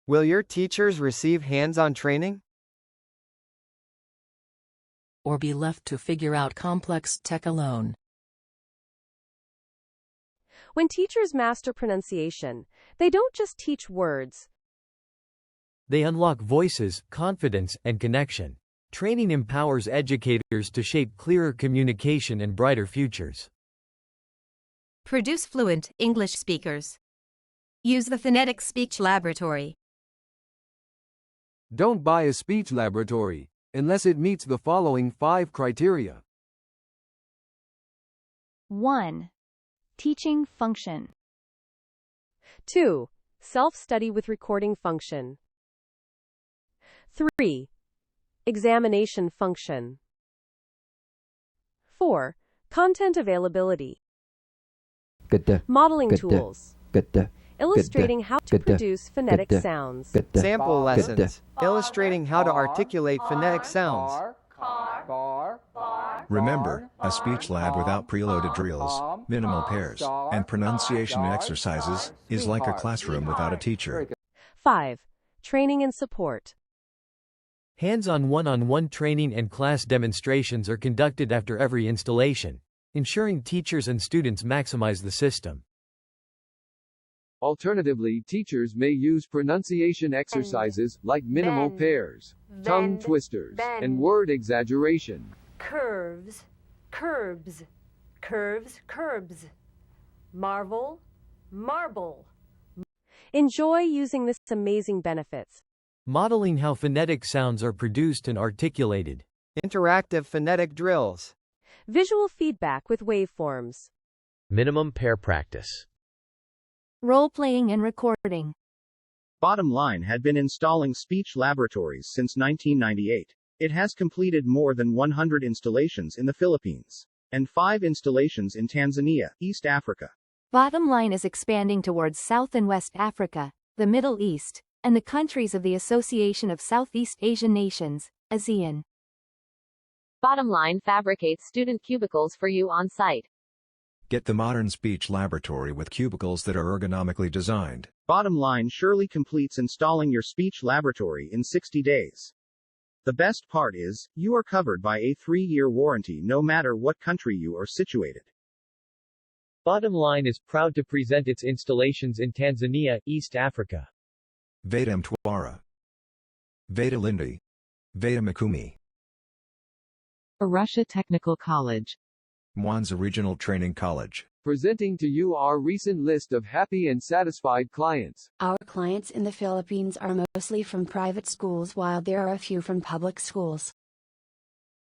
Will your teachers receive hands-on training? Or be left to figure out complex tech alone? When teachers master pronunciation, they don't just teach words. They unlock voices, confidence, and connection. Training empowers educators to shape clearer communication and brighter futures. Produce fluent English speakers. Use the Phonetic Speech Laboratory. Don't buy a speech laboratory unless it meets the following 5 criteria. 1. Teaching function. 2. Self-study with recording function. 3. Examination function. 4. Content availability. Modeling tools. Illustrating how to produce phonetic sounds. Sample lessons, illustrating how to articulate phonetic sounds. Remember, a speech lab without preloaded drills, minimal pairs, and pronunciation exercises is like a classroom without a teacher. 5. Training and support. Hands-on one-on-one training and class demonstrations are conducted after every installation, ensuring teachers and students maximize the system. Alternatively, teachers may use pronunciation exercises like minimal pairs, tongue twisters, and word exaggeration. Curves, curbs, curves, curbs. Marvel, marble. Enjoy using this amazing benefits. Modeling how phonetic sounds are produced and articulated. Interactive phonetic drills. Visual feedback with waveforms. Minimum pair practice. Role-playing and recording. Bottomline had been installing speech laboratories since 1998. It has completed more than 100 installations in the Philippines and 5 installations in Tanzania, East Africa. Bottomline is expanding towards South and West Africa, the Middle East, and the countries of the Association of Southeast Asian Nations, ASEAN. Bottomline fabricates student cubicles for you on site. Get the modern speech laboratory with cubicles that are ergonomically designed. Bottomline surely completes installing your speech laboratory in 60 days. The best part is, you are covered by a 3-year warranty no matter what country you are situated. Bottomline is proud to present its installations in Tanzania, East Africa. Veda Mtwara. Veda Lindi. Veda Mikumi. Arusha Technical College. Mwanza Regional Training College. Presenting to you our recent list of happy and satisfied clients. Our clients in the Philippines are mostly from private schools while there are a few from public schools.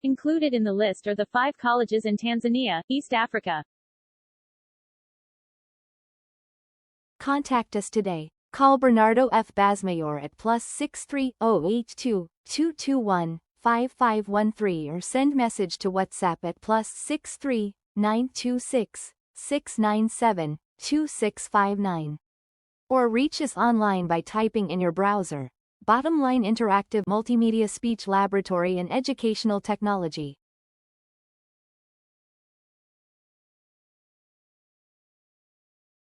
Included in the list are the 5 colleges in Tanzania, East Africa. Contact us today. Call Bernardo F. Basmayor at +630 082 221 5513 or send message to WhatsApp at +63 926 697 2659. Or reach us online by typing in your browser, Bottomline Interactive Multimedia Speech Laboratory and Educational Technology.